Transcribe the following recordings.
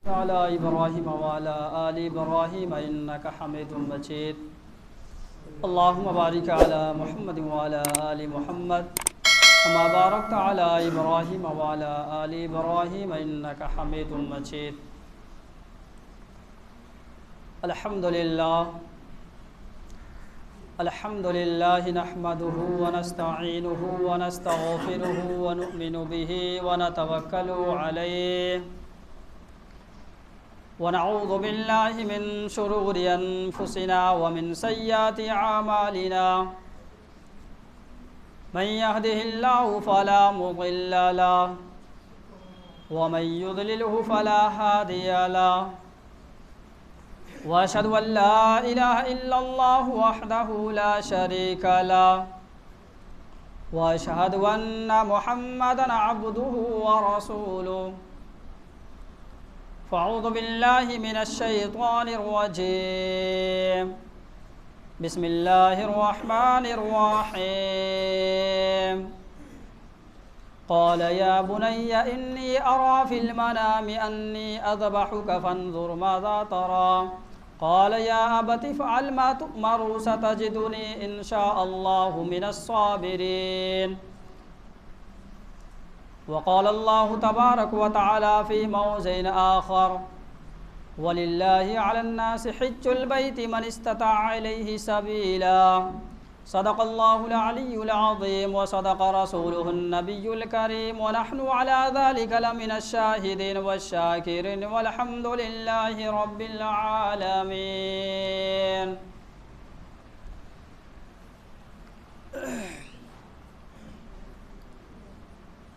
وعلى إبراهيم وعلى آل إبراهيم إنك حميد مجيد. اللهم بارك على محمد وعلى آل محمد كما باركت على إبراهيم وعلى آل إبراهيم إنك حميد مجيد. الحمد لله نحمده ونستعينه ونستغفره ونؤمن به ونتوكل عليه ونعوذ بالله من شرور أنفسنا ومن سيئات أعمالنا. من يهده الله فلا مضل له ومن يضلله فلا هادي له. وأشهد أن لا إله إلا الله وحده لا شريك له وأشهد أن محمدًا عبده ورسوله. فأعوذ بالله من الشيطان الرجيم. بسم الله الرحمن الرحيم. قال يا بني إني أرى في المنام أني أذبحك فانظر ماذا ترى. قال يا أبت افعل ما تؤمر ستجدني إن شاء الله من الصابرين. وقال الله تبارك وتعالى في موضع آخر ولله على الناس حج البيت من استطاع إليه سبيلا. صدق الله العلي العظيم وصدق رسوله النبي الكريم ونحن على ذلك لمن الشاهدين والشاكرين والحمد لله رب العالمين.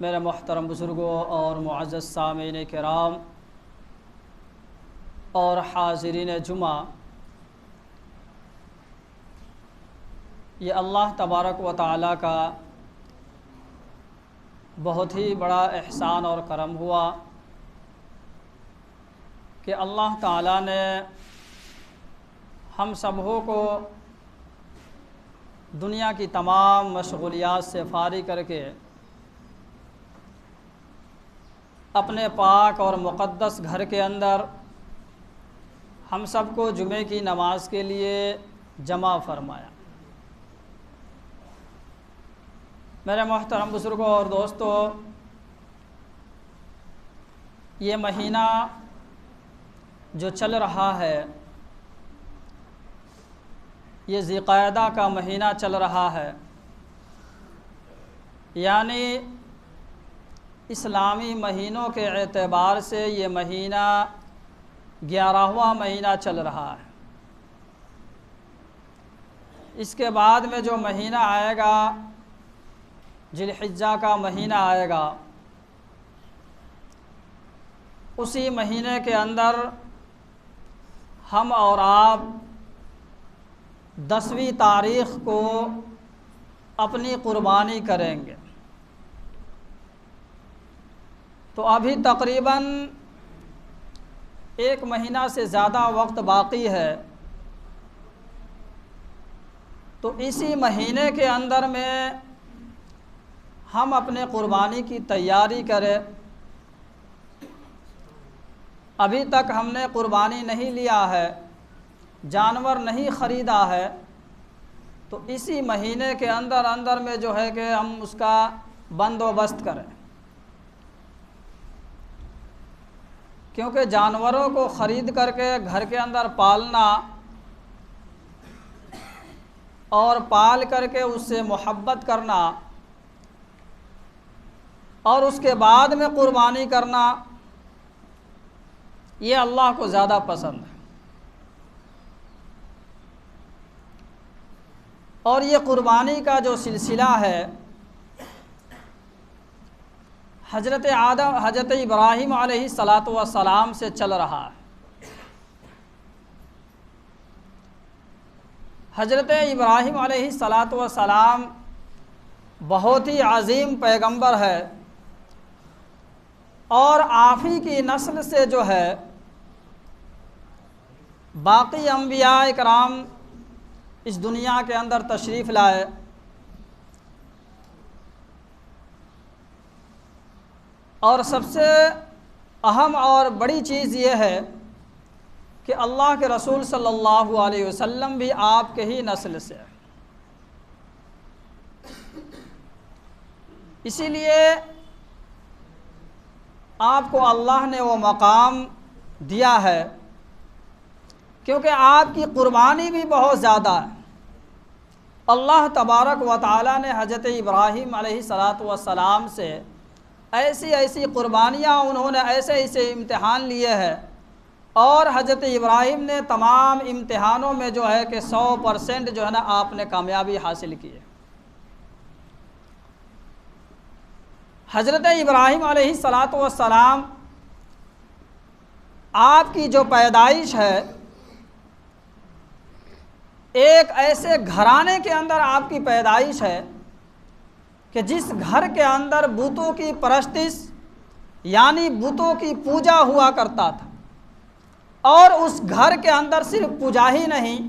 میرے محترم بزرگوں اور معزز سامعین کرام اور حاضرین جمعہ، یہ اللہ تبارک و تعالیٰ کا بہت ہی بڑا احسان اور کرم ہوا کہ اللہ تعالیٰ نے ہم سبوں کو دنیا کی تمام مشغولیات سے فارغ کر کے اپنے پاک اور مقدس گھر کے اندر ہم سب کو جمعے کی نماز کے لیے جمع فرمایا۔ میرے محترم بزرگوں اور دوستو، یہ مہینہ جو چل رہا ہے، یہ ذی القعدہ کا مہینہ چل رہا ہے، یعنی اسلامی مہینوں کے اعتبار سے یہ مہینہ 11واں مہینہ چل رہا ہے۔ اس کے بعد میں جو مہینہ آئے گا، ذی الحجہ کا مہینہ آئے گا، اسی مہینے کے اندر ہم اور آپ 10ویں تاریخ کو اپنی قربانی کریں گے۔ تو ابھی تقریباً 1 مہینہ سے زیادہ وقت باقی ہے، تو اسی مہینے کے اندر میں ہم اپنے قربانی کی تیاری کریں۔ ابھی تک ہم نے قربانی نہیں لیا ہے، جانور نہیں خریدا ہے، تو اسی مہینے کے اندر میں جو ہے کہ ہم اس کا بندوبست کریں، کیونکہ جانوروں کو خرید کر کے گھر کے اندر پالنا اور پال کر کے اس سے محبت کرنا اور اس کے بعد میں قربانی کرنا، یہ اللہ کو زیادہ پسند ہے۔ اور یہ قربانی کا جو سلسلہ ہے، حضرت ابراہیم علیہ السلام سے چل رہا ہے۔ حضرت ابراہیم علیہ السلام بہت ہی عظیم پیغمبر ہے، اور آپ ہی کی نسل سے جو ہے باقی انبیاء کرام اس دنیا کے اندر تشریف لائے، اور سب سے اہم اور بڑی چیز یہ ہے کہ اللہ کے رسول صلی اللہ علیہ وسلم بھی آپ کے ہی نسل سے ہے۔ اسی لیے آپ کو اللہ نے وہ مقام دیا ہے کیونکہ آپ کی قربانی بھی بہت زیادہ ہے۔ اللہ تبارک و تعالیٰ نے حضرت ابراہیم علیہ السلام سے ایسی قربانیاں، انہوں نے ایسے امتحان لیے ہیں، اور حضرت ابراہیم نے تمام امتحانوں میں جو ہے کہ 100% جو ہے نا آپ نے کامیابی حاصل کی ہے۔ حضرت ابراہیم علیہ السلام آپ کی جو پیدائش ہے، ایک ایسے گھرانے کے اندر آپ کی پیدائش ہے کہ جس گھر کے اندر بتوں کی پرستش یعنی بتوں کی پوجا ہوا کرتا تھا، اور اس گھر کے اندر صرف پوجا ہی نہیں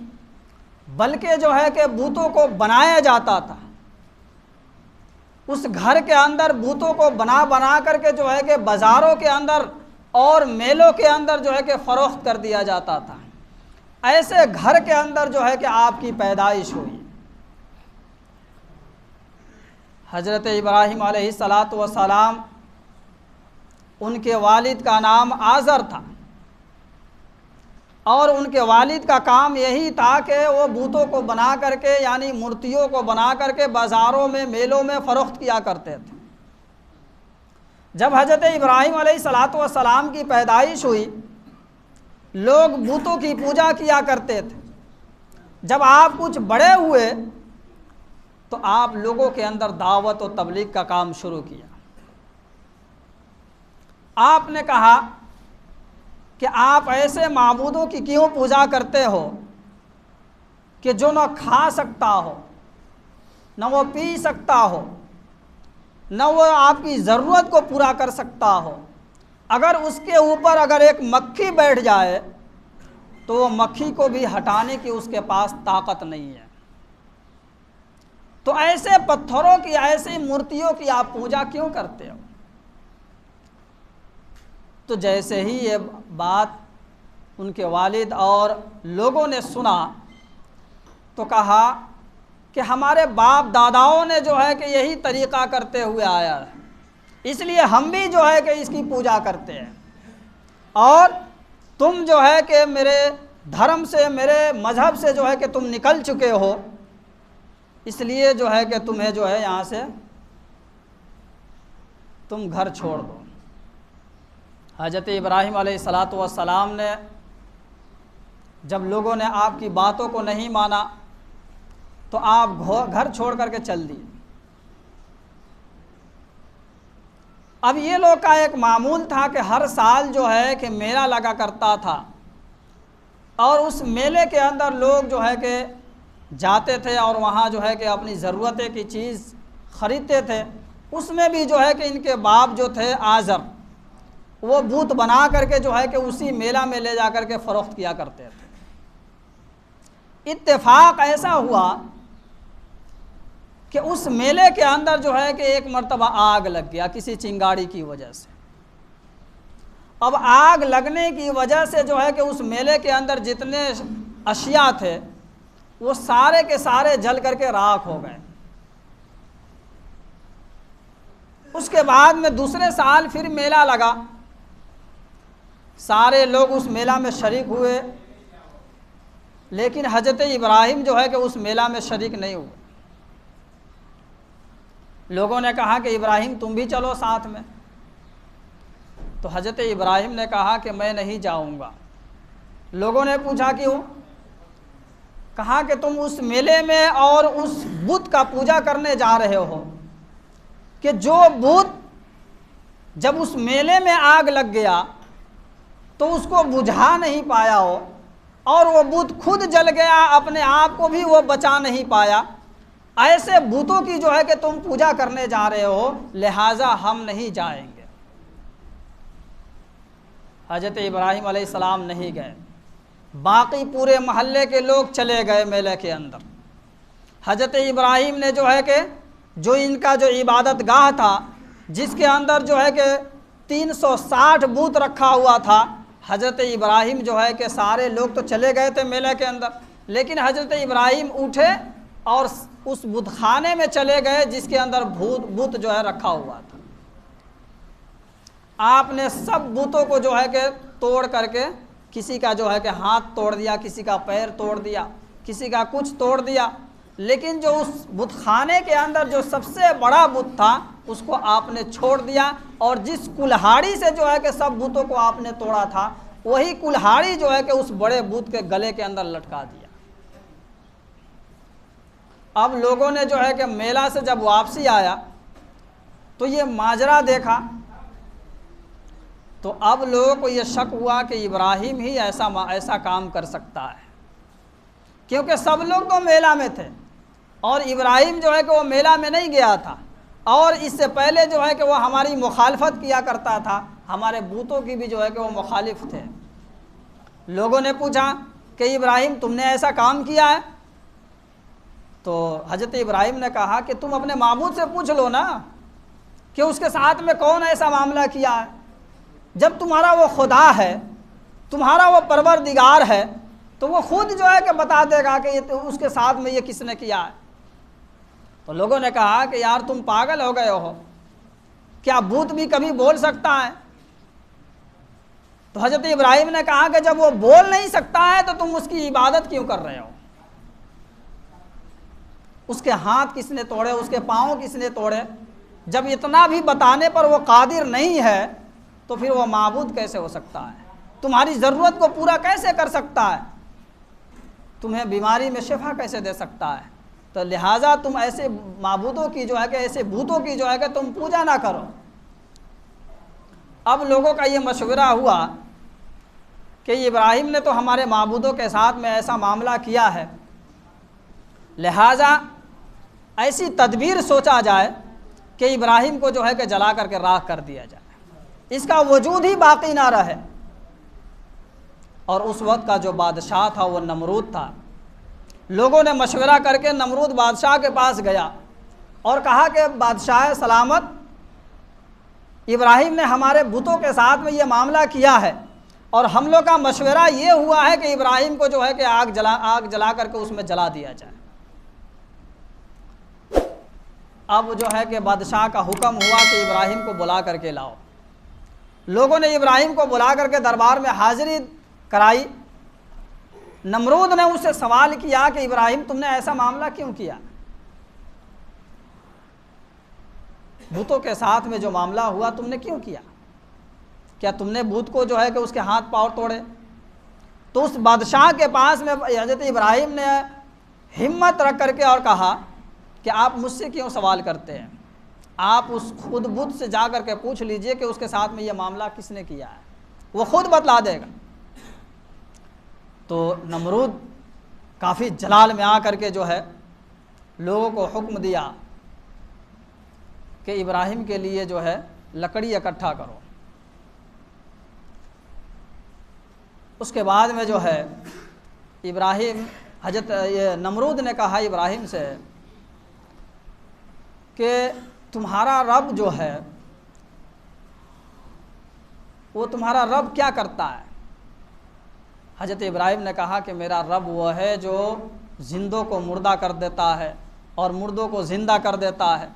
بلکہ جو ہے کہ بتوں کو بنایا جاتا تھا۔ اس گھر کے اندر بتوں کو بنا کر کے جو ہے کہ بازاروں کے اندر اور میلوں کے اندر جو ہے کہ فروخت کر دیا جاتا تھا۔ ایسے گھر کے اندر جو ہے کہ آپ کی پیدائش ہوئی۔ حضرت ابراہیم علیہ السلام، ان کے والد کا نام آزر تھا، اور ان کے والد کا کام یہی تھا کہ وہ بتوں کو بنا کر کے یعنی مورتیوں کو بنا کر کے بازاروں میں میلوں میں فروخت کیا کرتے تھے۔ جب حضرت ابراہیم علیہ السلام کی پیدائش ہوئی، لوگ بتوں کی پوجا کیا کرتے تھے۔ جب آپ کچھ بڑے ہوئے تو آپ لوگوں کے اندر دعوت و تبلیغ کا کام شروع کیا۔ آپ نے کہا کہ آپ ایسے معبودوں کی کیوں پوجا کرتے ہو کہ جو نہ کھا سکتا ہو، نہ وہ پی سکتا ہو، نہ وہ آپ کی ضرورت کو پورا کر سکتا ہو، اگر اس کے اوپر اگر ایک مکھی بیٹھ جائے تو وہ مکھی کو بھی ہٹانے کی اس کے پاس طاقت نہیں ہے، تو ایسے پتھروں کی ایسی مورتیوں کی آپ پوجا کیوں کرتے ہو؟ تو جیسے ہی یہ بات ان کے والد اور لوگوں نے سنا تو کہا کہ ہمارے باپ داداؤں نے جو ہے کہ یہی طریقہ کرتے ہوئے آیا ہے، اس لیے ہم بھی جو ہے کہ اس کی پوجا کرتے ہیں، اور تم جو ہے کہ میرے دھرم سے، میرے مذہب سے جو ہے کہ تم نکل چکے ہو، اس لیے جو ہے کہ تمہیں جو ہے یہاں سے تم گھر چھوڑ دو۔ حضرت ابراہیم علیہ السلام نے جب لوگوں نے آپ کی باتوں کو نہیں مانا تو آپ گھر چھوڑ کر کے چل دیے۔ اب یہ لوگ کا ایک معمول تھا کہ ہر سال جو ہے کہ میلہ لگا کرتا تھا، اور اس میلے کے اندر لوگ جو ہے کہ جاتے تھے اور وہاں جو ہے کہ اپنی ضرورتیں کی چیز خریدتے تھے۔ اس میں بھی جو ہے کہ ان کے باپ جو تھے آزر، وہ بت بنا کر کے جو ہے کہ اسی میلہ میں لے جا کر کے فروخت کیا کرتے تھے۔ اتفاق ایسا ہوا کہ اس میلے کے اندر جو ہے کہ ایک مرتبہ آگ لگ گیا کسی چنگاڑی کی وجہ سے۔ اب آگ لگنے کی وجہ سے جو ہے کہ اس میلے کے اندر جتنے اشیاء تھے وہ سارے کے سارے جل کر کے راکھ ہو گئے۔ اس کے بعد میں دوسرے سال پھر میلہ لگا، سارے لوگ اس میلہ میں شریک ہوئے، لیکن حضرت ابراہیم جو ہے کہ اس میلہ میں شریک نہیں ہوئے۔ لوگوں نے کہا کہ ابراہیم تم بھی چلو ساتھ میں، تو حضرت ابراہیم نے کہا کہ میں نہیں جاؤں گا۔ لوگوں نے پوچھا کیوں؟ کہا کہ تم اس میلے میں اور اس بت کا پوجا کرنے جا رہے ہو کہ جو بت جب اس میلے میں آگ لگ گیا تو اس کو بجھا نہیں پایا ہو، اور وہ بت خود جل گیا، اپنے آپ کو بھی وہ بچا نہیں پایا، ایسے بتوں کی جو ہے کہ تم پوجا کرنے جا رہے ہو، لہٰذا ہم نہیں جائیں گے۔ حضرت ابراہیم علیہ السلام نہیں گئے، باقی پورے محلے کے لوگ چلے گئے میلے کے اندر۔ حضرت ابراہیم نے جو ہے کہ جو ان کا جو عبادت گاہ تھا، جس کے اندر جو ہے کہ 360 بت رکھا ہوا تھا۔ حضرت ابراہیم جو ہے کہ سارے لوگ تو چلے گئے تھے میلے کے اندر، لیکن حضرت ابراہیم اٹھے اور اس بت خانے میں چلے گئے جس کے اندر بت جو ہے رکھا ہوا تھا۔ آپ نے سب بتوں کو جو ہے کہ توڑ کر کے، کسی کا جو ہے کہ ہاتھ توڑ دیا، کسی کا پیر توڑ دیا، کسی کا کچھ توڑ دیا، لیکن جو اس بت خانے کے اندر جو سب سے بڑا بت تھا اس کو آپ نے چھوڑ دیا، اور جس کلہاڑی سے جو ہے کہ سب بتوں کو آپ نے توڑا تھا وہی کلہاڑی جو ہے کہ اس بڑے بت کے گلے کے اندر لٹکا دیا۔ اب لوگوں نے جو ہے کہ میلہ سے جب واپسی آیا تو یہ ماجرا دیکھا، تو اب لوگوں کو یہ شک ہوا کہ ابراہیم ہی ایسا کام کر سکتا ہے، کیونکہ سب لوگ تو میلہ میں تھے اور ابراہیم جو ہے کہ وہ میلہ میں نہیں گیا تھا، اور اس سے پہلے جو ہے کہ وہ ہماری مخالفت کیا کرتا تھا، ہمارے بتوں کی بھی جو ہے کہ وہ مخالف تھے۔ لوگوں نے پوچھا کہ ابراہیم تم نے ایسا کام کیا ہے؟ تو حضرت ابراہیم نے کہا کہ تم اپنے معبود سے پوچھ لو نا کہ اس کے ساتھ میں کون ایسا معاملہ کیا ہے۔ جب تمہارا وہ خدا ہے، تمہارا وہ پروردگار ہے، تو وہ خود جو ہے کہ بتا دے گا کہ اس کے ساتھ میں یہ کس نے کیا ہے۔ تو لوگوں نے کہا کہ یار تم پاگل ہو گئے ہو، کیا بت بھی کبھی بول سکتا ہے؟ تو حضرت ابراہیم نے کہا کہ جب وہ بول نہیں سکتا ہے تو تم اس کی عبادت کیوں کر رہے ہو؟ اس کے ہاتھ کس نے توڑے، اس کے پاؤں کس نے توڑے؟ جب اتنا بھی بتانے پر وہ قادر نہیں ہے تو پھر وہ معبود کیسے ہو سکتا ہے؟ تمہاری ضرورت کو پورا کیسے کر سکتا ہے؟ تمہیں بیماری میں شفا کیسے دے سکتا ہے؟ تو لہٰذا تم ایسے معبودوں کی جو ہے کہ ایسے بھوتوں کی جو ہے کہ تم پوجا نہ کرو۔ اب لوگوں کا یہ مشورہ ہوا کہ ابراہیم نے تو ہمارے معبودوں کے ساتھ میں ایسا معاملہ کیا ہے، لہٰذا ایسی تدبیر سوچا جائے کہ ابراہیم کو جو ہے کہ جلا کر کے راکھ کر دیا جائے، اس کا وجود ہی باقی نہ رہے۔ اور اس وقت کا جو بادشاہ تھا وہ نمرود تھا۔ لوگوں نے مشورہ کر کے نمرود بادشاہ کے پاس گیا اور کہا کہ بادشاہ سلامت، ابراہیم نے ہمارے بتوں کے ساتھ میں یہ معاملہ کیا ہے، اور ہم لوگ کا مشورہ یہ ہوا ہے کہ ابراہیم کو جو ہے کہ آگ جلا کر کے اس میں جلا دیا جائے۔ اب جو ہے کہ بادشاہ کا حکم ہوا کہ ابراہیم کو بلا کر کے لاؤ۔ لوگوں نے ابراہیم کو بلا کر کے دربار میں حاضری کرائی۔ نمرود نے اس سے سوال کیا کہ ابراہیم تم نے ایسا معاملہ کیوں کیا؟ بتوں کے ساتھ میں جو معاملہ ہوا تم نے کیوں کیا؟ کیا تم نے بت کو جو ہے کہ اس کے ہاتھ پاؤں توڑے؟ تو اس بادشاہ کے پاس میں حضرت ابراہیم نے ہمت رکھ کر کے اور کہا کہ آپ مجھ سے کیوں سوال کرتے ہیں؟ آپ اس خود بت سے جا کر کے پوچھ لیجئے کہ اس کے ساتھ میں یہ معاملہ کس نے کیا ہے، وہ خود بتلا دے گا۔ تو نمرود کافی جلال میں آ کر کے جو ہے لوگوں کو حکم دیا کہ ابراہیم کے لیے جو ہے لکڑی اکٹھا کرو۔ اس کے بعد میں جو ہے نمرود نے کہا ابراہیم سے کہ تمہارا رب جو ہے وہ تمہارا رب کیا کرتا ہے؟ حضرت ابراہیم نے کہا کہ میرا رب وہ ہے جو زندوں کو مردہ کر دیتا ہے اور مردوں کو زندہ کر دیتا ہے۔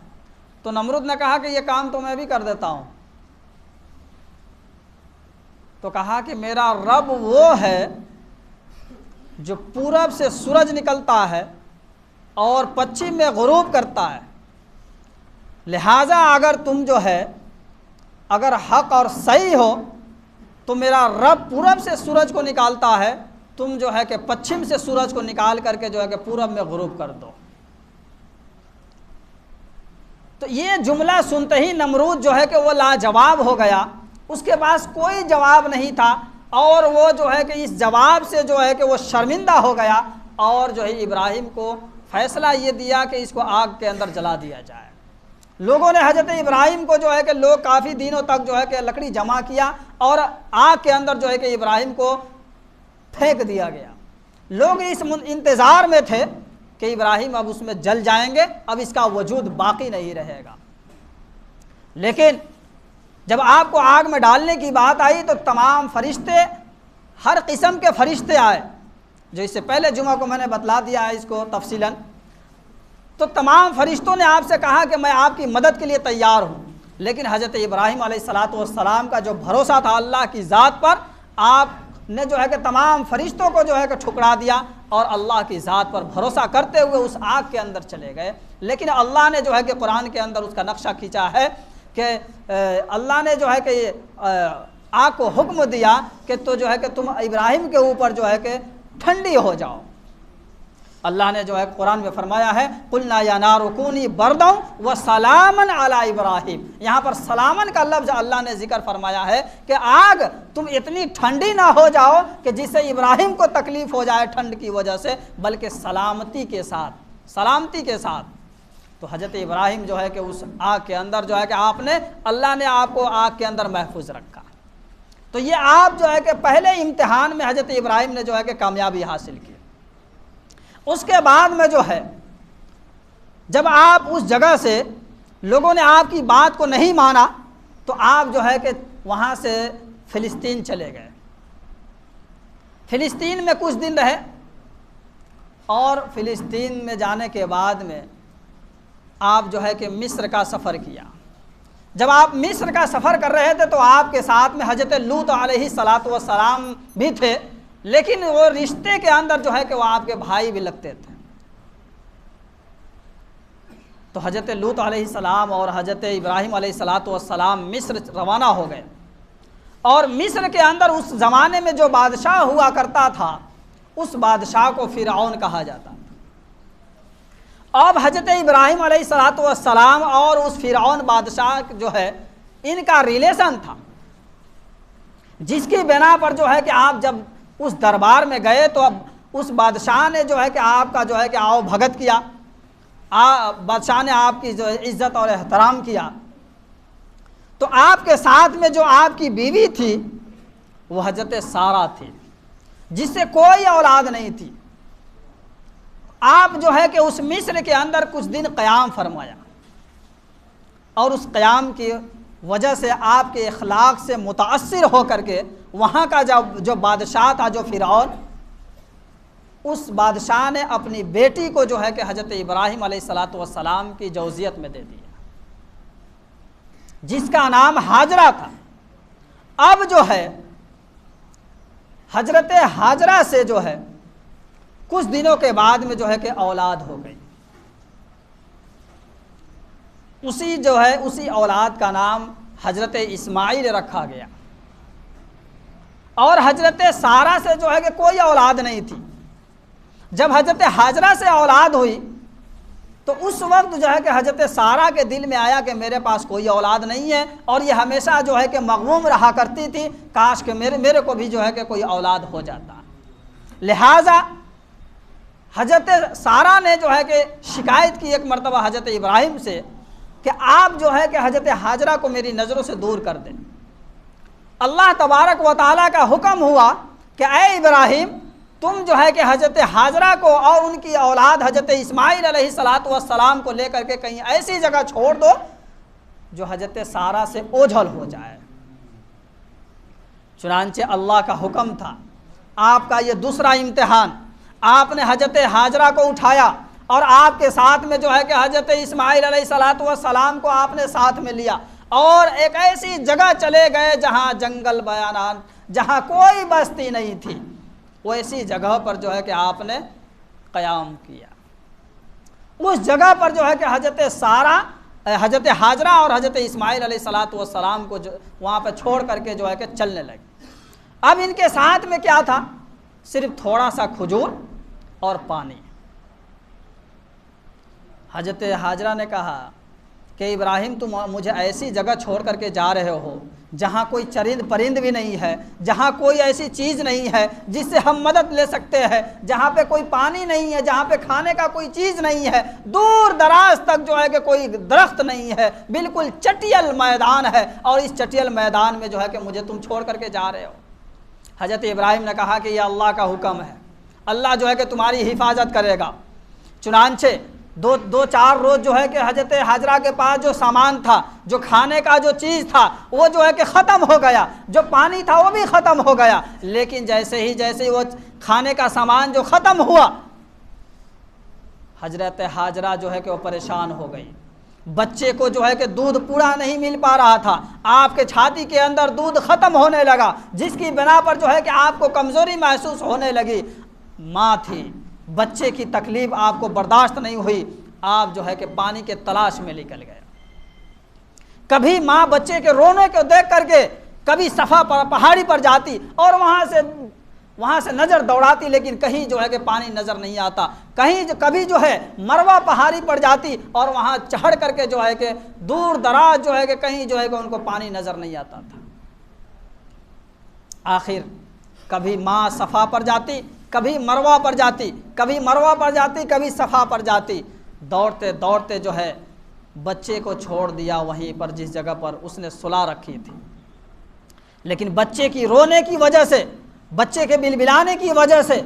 تو نمرود نے کہا کہ یہ کام تو میں بھی کر دیتا ہوں۔ تو کہا کہ میرا رب وہ ہے جو پورب سے سورج نکلتا ہے اور پچھم میں غروب کرتا ہے، لہٰذا اگر تم جو ہے اگر حق اور صحیح ہو تو میرا رب پورب سے سورج کو نکالتا ہے، تم جو ہے کہ پچھم سے سورج کو نکال کر کے جو ہے کہ پورب میں غروب کر دو۔ تو یہ جملہ سنتے ہی نمرود جو ہے کہ وہ لاجواب ہو گیا، اس کے پاس کوئی جواب نہیں تھا، اور وہ جو ہے کہ اس جواب سے جو ہے کہ وہ شرمندہ ہو گیا، اور جو ہے ابراہیم کو فیصلہ یہ دیا کہ اس کو آگ کے اندر جلا دیا جائے۔ لوگوں نے حضرت ابراہیم کو جو ہے کہ لوگ کافی دنوں تک جو ہے کہ لکڑی جمع کیا اور آگ کے اندر جو ہے کہ ابراہیم کو پھینک دیا گیا۔ لوگ اس انتظار میں تھے کہ ابراہیم اب اس میں جل جائیں گے، اب اس کا وجود باقی نہیں رہے گا۔ لیکن جب آپ کو آگ میں ڈالنے کی بات آئی تو تمام فرشتے، ہر قسم کے فرشتے آئے، جو اس سے پہلے جمعہ کو میں نے بتلا دیا ہے اس کو تفصیلاً. تو تمام فرشتوں نے آپ سے کہا کہ میں آپ کی مدد کے لیے تیار ہوں، لیکن حضرت ابراہیم علیہ السلام کا جو بھروسہ تھا اللہ کی ذات پر، آپ نے جو ہے کہ تمام فرشتوں کو جو ہے کہ ٹھکرا دیا اور اللہ کی ذات پر بھروسہ کرتے ہوئے اس آگ کے اندر چلے گئے. لیکن اللہ نے جو ہے کہ قرآن کے اندر اس کا نقشہ کھینچا ہے کہ اللہ نے جو ہے کہ آگ کو حکم دیا کہ تو جو ہے کہ تم ابراہیم کے اوپر جو ہے کہ ٹھنڈی ہو جاؤ. اللہ نے جو ہے قرآن میں فرمایا ہے قلنا یا نار کونی بردا وسلاما علی ابراہیم. یہاں پر سلامن کا لفظ اللہ نے ذکر فرمایا ہے کہ آگ تم اتنی ٹھنڈی نہ ہو جاؤ کہ جس سے ابراہیم کو تکلیف ہو جائے ٹھنڈ کی وجہ سے، بلکہ سلامتی کے ساتھ. تو حضرت ابراہیم جو ہے کہ اس آگ کے اندر جو ہے کہ اللہ نے آپ کو آگ کے اندر محفوظ رکھا. تو یہ آپ جو ہے کہ پہلے امتحان میں حضرت ابراہیم نے جو ہے کہ کامیابی حاصل کی. اس کے بعد میں جو ہے جب آپ اس جگہ سے لوگوں نے آپ کی بات کو نہیں مانا تو آپ جو ہے کہ وہاں سے فلسطین چلے گئے. فلسطین میں کچھ دن رہے اور فلسطین میں جانے کے بعد میں آپ جو ہے کہ مصر کا سفر کیا. جب آپ مصر کا سفر کر رہے تھے تو آپ کے ساتھ میں حضرت لوط علیہ السلام بھی تھے، لیکن وہ رشتے کے اندر جو ہے کہ وہ آپ کے بھائی بھی لگتے تھے. تو حضرت لوط علیہ السلام اور حضرت ابراہیم علیہ السلام مصر روانہ ہو گئے. اور مصر کے اندر اس زمانے میں جو بادشاہ ہوا کرتا تھا اس بادشاہ کو فرعون کہا جاتا تھا. اب حضرت ابراہیم علیہ السلام اور اس فرعون بادشاہ جو ہے ان کا ریلیشن تھا، جس کی بنا پر جو ہے کہ آپ جب اس دربار میں گئے تو اب اس بادشاہ نے جو ہے کہ آپ کا جو ہے کہ آؤ بھگت کیا، بادشاہ نے آپ کی جو عزت اور احترام کیا. تو آپ کے ساتھ میں جو آپ کی بیوی تھی وہ حضرت سارہ تھی، جس سے کوئی اولاد نہیں تھی. آپ جو ہے کہ اس مصر کے اندر کچھ دن قیام فرمایا، اور اس قیام کی وجہ سے آپ کے اخلاق سے متاثر ہو کر کے وہاں کا جو بادشاہ تھا جو فرعون، اس بادشاہ نے اپنی بیٹی کو جو ہے کہ حضرت ابراہیم علیہ السلام کی جوزیت میں دے دیا، جس کا نام ہاجرہ تھا. اب جو ہے حضرت ہاجرہ سے جو ہے کچھ دنوں کے بعد میں جو ہے کہ اولاد ہو گئی. اسی اولاد کا نام حضرت اسماعیل رکھا گیا. اور حضرت سارہ سے جو ہے کہ کوئی اولاد نہیں تھی. جب حضرت ہاجرہ سے اولاد ہوئی تو اس وقت جو ہے کہ حضرت سارہ کے دل میں آیا کہ میرے پاس کوئی اولاد نہیں ہے، اور یہ ہمیشہ جو ہے کہ مغموم رہا کرتی تھی کاش کہ میرے کو بھی جو ہے کہ کوئی اولاد ہو جاتا. لہٰذا حضرت سارہ نے جو ہے کہ شکایت کی ایک مرتبہ حضرت ابراہیم سے کہ آپ جو ہے کہ حضرت ہاجرہ کو میری نظروں سے دور کر دیں. اللہ تبارک و تعالیٰ کا حکم ہوا کہ اے ابراہیم تم جو ہے کہ حضرت ہاجرہ کو اور ان کی اولاد حضرت اسماعیل علیہ السلام کو لے کر کے کہیں ایسی جگہ چھوڑ دو جو حضرت سارہ سے اوجھل ہو جائے. چنانچہ اللہ کا حکم تھا. آپ کا یہ دوسرا امتحان، آپ نے حضرت ہاجرہ کو اٹھایا اور آپ کے ساتھ میں جو ہے کہ حضرت اسماعیل علیہ السلام کو آپ نے ساتھ میں لیا اور ایک ایسی جگہ چلے گئے جہاں جنگل بیانات، جہاں کوئی بستی نہیں تھی. وہ ایسی جگہ پر جو ہے کہ آپ نے قیام کیا. اس جگہ پر جو ہے کہ حضرت ہاجرہ اور حضرت اسماعیل علیہ السلام کو وہاں پہ چھوڑ کر کے جو ہے کہ چلنے لگے. اب ان کے ساتھ میں کیا تھا؟ صرف تھوڑا سا کھجور اور پانی. حضرت ہاجرہ نے کہا کہ ابراہیم تم مجھے ایسی جگہ چھوڑ کر کے جا رہے ہو جہاں کوئی چرند پرند بھی نہیں ہے، جہاں کوئی ایسی چیز نہیں ہے جس سے ہم مدد لے سکتے ہیں، جہاں پہ کوئی پانی نہیں ہے، جہاں پہ کھانے کا کوئی چیز نہیں ہے، دور دراز تک جو ہے کہ کوئی درخت نہیں ہے، بالکل چٹیل میدان ہے، اور اس چٹیل میدان میں جو ہے کہ مجھے تم چھوڑ کر کے جا رہے ہو. حضرت ابراہیم نے کہا کہ یہ اللہ کا حکم ہے، اللہ جو ہے کہ تمہاری حفاظت کرے گا. چنانچہ دو چار روز جو ہے کہ حضرت حاجرہ کے پاس جو سامان تھا، جو کھانے کا جو چیز تھا وہ جو ہے کہ ختم ہو گیا، جو پانی تھا وہ بھی ختم ہو گیا۔ لیکن جیسے ہی وہ کھانے کا سامان جو ختم ہوا، حضرت حاجرہ جو ہے کہ وہ پریشان ہو گئی۔ بچے کو جو ہے کہ دودھ پورا نہیں مل پا رہا تھا، آپ کے چھاتی کے اندر دودھ ختم ہونے لگا، جس کی بنا پر جو ہے کہ آپ کو کمزوری محسوس ہونے لگی۔ ماں تھی، بچے کی تکلیف آپ کو برداشت نہیں ہوئی، آپ جو ہے کہ پانی کے تلاش میں نکل گئے۔ کبھی ماں بچے کے رونے کو دیکھ کر کے کبھی صفا پہاڑی پر جاتی اور وہاں سے نظر دوڑاتی، لیکن کہیں جو ہے کہ پانی نظر نہیں آتا۔ کبھی جو ہے مروہ پہاڑی پر جاتی اور وہاں چڑھ کر کے جو ہے کہ دور دراز جو ہے کہ کہیں جو ہے کہ ان کو پانی نظر نہیں آتا تھا۔ آخر کبھی ماں صفا پر جاتی، کبھی مروہ پر جاتی، کبھی صفا پر جاتی، دوڑتے دوڑتے جو ہے بچے کو چھوڑ دیا وہیں پر جس جگہ پر اس نے سلا رکھی تھی۔ لیکن بچے کی رونے کی وجہ سے، بچے کے بلبلانے کی وجہ سے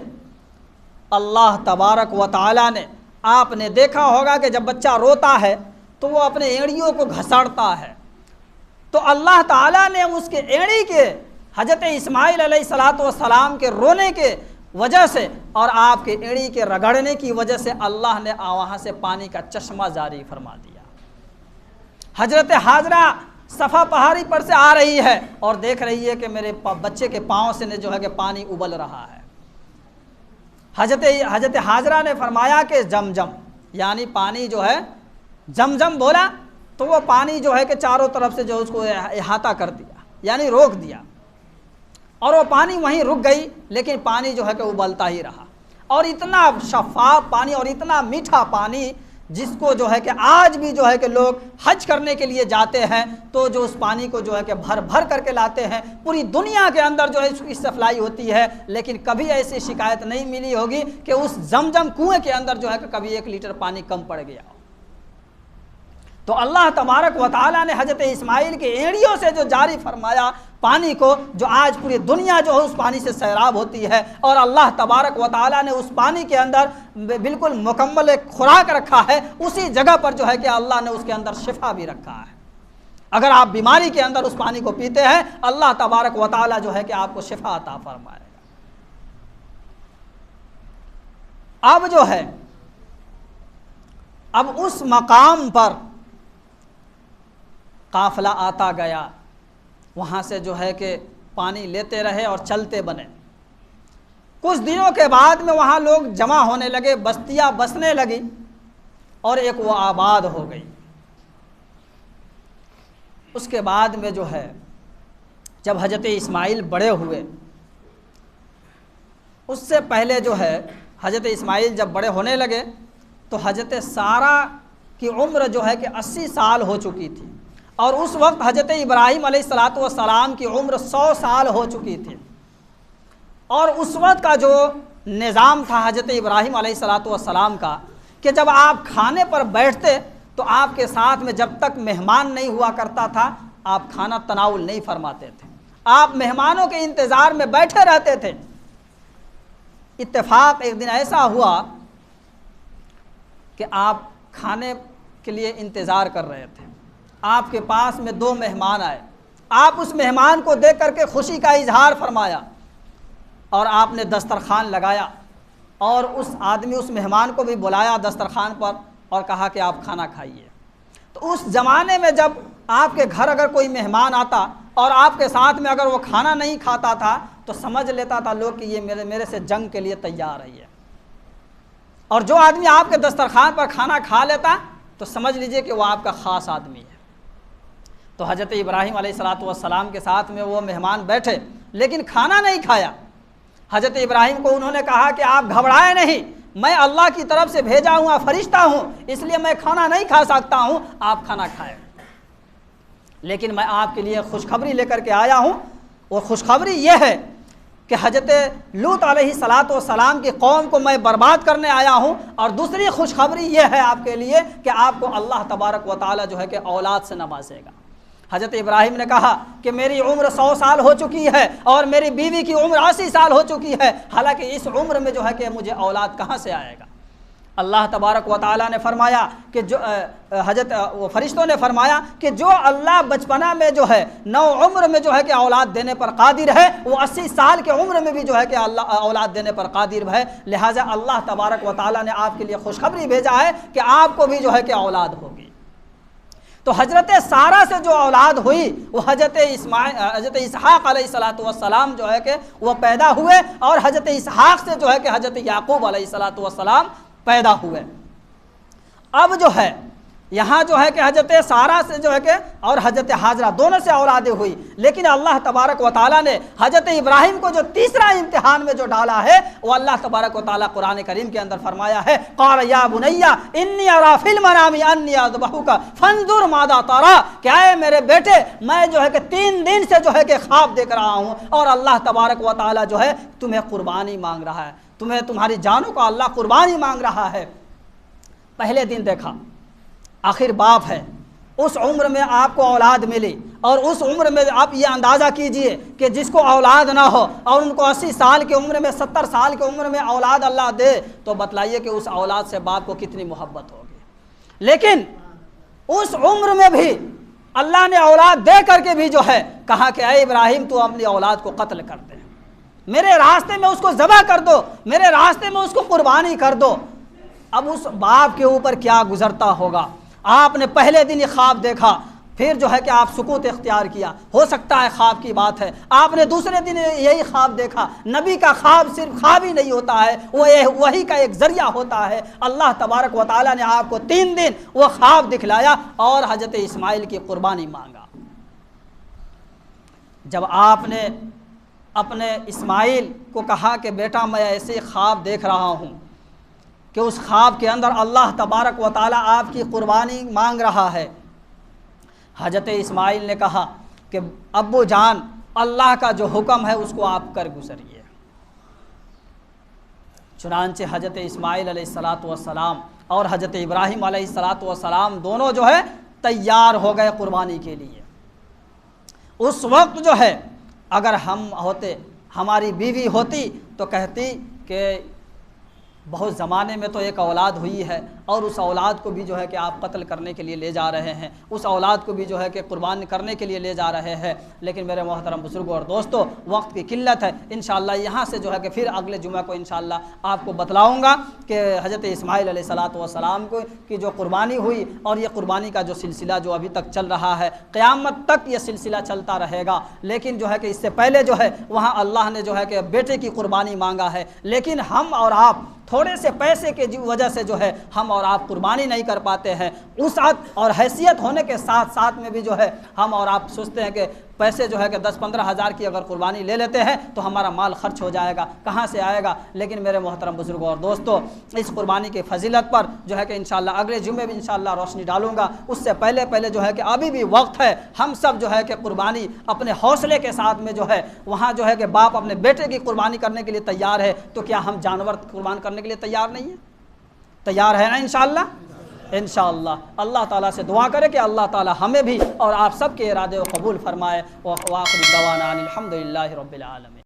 اللہ تبارک و تعالیٰ نے، آپ نے دیکھا ہوگا کہ جب بچہ روتا ہے تو وہ اپنے اینڑیوں کو گھسڑتا ہے، تو اللہ تعالیٰ نے اس کے اینڑی کے حضرت اسماعیل علیہ السلام کے رونے کے وجہ سے اور آپ کے اینڑی کے رگڑنے کی وجہ سے اللہ نے وہاں سے پانی کا چشمہ جاری فرما دیا۔ حضرت حاجرہ صفا پہاڑی پر سے آ رہی ہے اور دیکھ رہی ہے کہ میرے بچے کے پاؤں سے جو ہے کہ پانی ابل رہا ہے۔ حضرت حاجرہ نے فرمایا کہ زمزم، یعنی پانی جو ہے زمزم بولا تو وہ پانی جو ہے کہ چاروں طرف سے جو اس کو احاطہ کر دیا، یعنی روک دیا، اور وہ پانی وہیں رک گئی، لیکن پانی جو ہے کہ ابلتا ہی رہا۔ اور اتنا شفاف پانی اور اتنا میٹھا پانی جس کو جو ہے کہ آج بھی جو ہے کہ لوگ حج کرنے کے لیے جاتے ہیں تو جو اس پانی کو جو ہے کہ بھر بھر کر کے لاتے ہیں، پوری دنیا کے اندر جو ہے اس کی سپلائی ہوتی ہے، لیکن کبھی ایسی شکایت نہیں ملی ہوگی کہ اس زمزم کنویں کے اندر جو ہے کہ کبھی 1 لیٹر پانی کم پڑ گیا ہو۔ تو اللہ تبارک و تعالیٰ نے حضرت اسماعیل کے اینڑیوں سے جو جاری فرمایا پانی کو، جو آج پوری دنیا جو ہے اس پانی سے سیراب ہوتی ہے، اور اللہ تبارک و تعالیٰ نے اس پانی کے اندر بالکل مکمل ایک خوراک رکھا ہے، اسی جگہ پر جو ہے کہ اللہ نے اس کے اندر شفا بھی رکھا ہے۔ اگر آپ بیماری کے اندر اس پانی کو پیتے ہیں، اللہ تبارک و تعالیٰ جو ہے کہ آپ کو شفا عطا فرمائے گا۔ اب جو ہے اب اس مقام پر قافلہ آتا گیا، وہاں سے جو ہے کہ پانی لیتے رہے اور چلتے بنے۔ کچھ دنوں کے بعد میں وہاں لوگ جمع ہونے لگے، بستیاں بسنے لگی اور ایک وہ آباد ہو گئی۔ اس کے بعد میں جو ہے جب حضرت اسماعیل بڑے ہوئے، اس سے پہلے جو ہے حضرت اسماعیل جب بڑے ہونے لگے تو حضرت سارہ کی عمر جو ہے کہ 80 سال ہو چکی تھی، اور اس وقت حضرت ابراہیم علیہ السلام کی عمر 100 سال ہو چکی تھی۔ اور اس وقت کا جو نظام تھا حضرت ابراہیم علیہ السلام کا کہ جب آپ کھانے پر بیٹھتے تو آپ کے ساتھ میں جب تک مہمان نہیں ہوا کرتا تھا آپ کھانا تناول نہیں فرماتے تھے، آپ مہمانوں کے انتظار میں بیٹھے رہتے تھے۔ اتفاق ایک دن ایسا ہوا کہ آپ کھانے کے لیے انتظار کر رہے تھے، آپ کے پاس میں 2 مہمان آئے، آپ اس مہمان کو دیکھ کر کے خوشی کا اظہار فرمایا اور آپ نے دسترخوان لگایا اور اس مہمان کو بھی بلایا دسترخوان پر اور کہا کہ آپ کھانا کھائیے۔ تو اس زمانے میں جب آپ کے گھر اگر کوئی مہمان آتا اور آپ کے ساتھ میں اگر وہ کھانا نہیں کھاتا تھا تو سمجھ لیتا تھا لوگ کہ یہ میرے سے جنگ کے لیے تیار ہے۔ اور جو آدمی آپ کے دسترخوان پر کھانا کھا لیتا تو سمجھ لیجئے کہ وہ آپ کا خاص آدمی ہے۔ تو حضرت ابراہیم علیہ السلام کے ساتھ میں وہ مہمان بیٹھے لیکن کھانا نہیں کھایا۔ حضرت ابراہیم کو انہوں نے کہا کہ آپ گھبرائے نہیں، میں اللہ کی طرف سے بھیجا ہوا فرشتہ ہوں، اس لیے میں کھانا نہیں کھا سکتا ہوں، آپ کھانا کھائیں، لیکن میں آپ کے لیے خوشخبری لے کر کے آیا ہوں۔ وہ خوشخبری یہ ہے کہ حضرت لوط علیہ السلام کی قوم کو میں برباد کرنے آیا ہوں، اور دوسری خوشخبری یہ ہے آپ کے لیے کہ آپ کو اللہ تبارک و تعالیٰ جو ہے کہ اولاد سے نوازے گا۔ حضرت ابراہیم نے کہا کہ میری عمر 100 سال ہو چکی ہے اور میری بیوی کی عمر 80 سال ہو چکی ہے، حالانکہ اس عمر میں جو ہے کہ مجھے اولاد کہاں سے آئے گا۔ اللہ تبارک و تعالیٰ نے فرمایا کہ جو حضرت فرشتوں نے فرمایا کہ جو اللہ بچپنا میں جو ہے نو عمر میں جو ہے کہ اولاد دینے پر قادر ہے، وہ 80 سال کے عمر میں بھی جو ہے کہ اللہ اولاد دینے پر قادر ہے۔ لہٰذا اللہ تبارک و تعالیٰ نے آپ کے لیے خوشخبری بھیجا ہے کہ آپ کو بھی جو ہے کہ اولاد ہوگی۔ تو حضرت سارہ سے جو اولاد ہوئی وہ حضرت اسحاق علیہ السلام جو ہے کہ وہ پیدا ہوئے، اور حضرت اسحاق سے جو ہے کہ حضرت یعقوب علیہ السلام پیدا ہوئے۔ اب جو ہے یہاں جو ہے کہ حضرت سارہ سے جو ہے کہ اور حضرت حاجرہ دونوں سے اولادیں ہوئی، لیکن اللہ تبارک و تعالیٰ نے حضرت ابراہیم کو جو تیسرا امتحان میں جو ڈالا ہے وہ اللہ تبارک و تعالیٰ قرآن کریم کے اندر فرمایا ہے، قال یا بنی انی اری فی المنام انی اذبحک فانظر ماذا تری، کہ اے میرے بیٹے میں جو ہے کہ 3 دن سے جو ہے کہ خواب دیکھ رہا ہوں، اور اللہ تبارک و تعالیٰ جو ہے تمہیں قربانی مانگ رہا ہے، تمہاری جانوں کو اللہ قربانی مانگ رہا ہے۔ پہلے دن دیکھا، آخر باپ ہے، اس عمر میں آپ کو اولاد ملی، اور اس عمر میں آپ یہ اندازہ کیجئے کہ جس کو اولاد نہ ہو اور ان کو 80 سال کی عمر میں 70 سال کی عمر میں اولاد اللہ دے، تو بتلائیے کہ اس اولاد سے باپ کو کتنی محبت ہوگی۔ لیکن اس عمر میں بھی اللہ نے اولاد دے کر کے بھی جو ہے کہا کہ اے ابراہیم تو اپنی اولاد کو قتل کر دے، میرے راستے میں اس کو ذبح کر دو، میرے راستے میں اس کو قربانی کر دو۔ اب اس باپ کے اوپر کیا گزرتا ہوگا؟ آپ نے پہلے دن یہ خواب دیکھا، پھر جو ہے کہ آپ سکوت اختیار کیا، ہو سکتا ہے خواب کی بات ہے، آپ نے دوسرے دن یہی خواب دیکھا۔ نبی کا خواب صرف خواب ہی نہیں ہوتا ہے، وہ وحی کا ایک ذریعہ ہوتا ہے۔ اللہ تبارک و تعالیٰ نے آپ کو 3 دن وہ خواب دکھلایا اور حضرت اسماعیل کی قربانی مانگا۔ جب آپ نے اپنے اسماعیل کو کہا کہ بیٹا میں ایسے خواب دیکھ رہا ہوں کہ اس خواب کے اندر اللہ تبارک و تعالیٰ آپ کی قربانی مانگ رہا ہے، حضرت اسماعیل نے کہا کہ ابو جان اللہ کا جو حکم ہے اس کو آپ کر گزریے۔ چنانچہ حضرت اسماعیل علیہ السلام اور حضرت ابراہیم علیہ السلام دونوں جو ہے تیار ہو گئے قربانی کے لیے۔ اس وقت جو ہے اگر ہم ہوتے، ہماری بیوی ہوتی تو کہتی کہ بہت زمانے میں تو ایک اولاد ہوئی ہے اور اس اولاد کو بھی جو ہے کہ آپ قتل کرنے کے لیے لے جا رہے ہیں، اس اولاد کو بھی جو ہے کہ قربان کرنے کے لیے لے جا رہے ہیں۔ لیکن میرے محترم بزرگوں اور دوستوں، وقت کی قلت ہے، انشاءاللہ یہاں سے جو ہے کہ پھر اگلے جمعہ کو انشاءاللہ آپ کو بتلاؤں گا کہ حضرت اسماعیل علیہ السلام کو کی جو قربانی ہوئی، اور یہ قربانی کا جو سلسلہ جو ابھی تک چل رہا ہے، قیامت تک یہ سلسلہ چلتا رہے گا۔ لیکن جو ہے کہ اس سے پہلے جو ہے وہاں اللہ نے جو ہے کہ بیٹے کی قربانی مانگا ہے، لیکن ہم اور آپ تھوڑے سے پیسے کی وجہ سے جو ہے ہم اور آپ قربانی نہیں کر پاتے ہیں۔ وسعت اور حیثیت ہونے کے ساتھ ساتھ میں بھی جو ہے ہم اور آپ سوچتے ہیں کہ پیسے جو ہے کہ 10-15 ہزار کی اگر قربانی لے لیتے ہیں تو ہمارا مال خرچ ہو جائے گا، کہاں سے آئے گا؟ لیکن میرے محترم بزرگوں اور دوستوں، اس قربانی کی فضیلت پر جو ہے کہ انشاءاللہ اگلے جمعے بھی انشاءاللہ روشنی ڈالوں گا۔ اس سے پہلے جو ہے کہ ابھی بھی وقت ہے، ہم سب جو ہے کہ قربانی اپنے حوصلے کے ساتھ میں جو ہے وہاں جو ہے کہ باپ اپنے بیٹے کی قربانی کرنے کے لیے تیار ہے، تو کیا ہم جانور قربان کرنے کے لیے تیار نہیں ہیں؟ تیار ہے نا انشاءاللہ؟ انشاءاللہ اللہ تعالیٰ سے دعا کرے کہ اللہ تعالیٰ ہمیں بھی اور آپ سب کے ارادے و قبول فرمائے۔ وآخر دعوانا الحمدللہ رب العالمین۔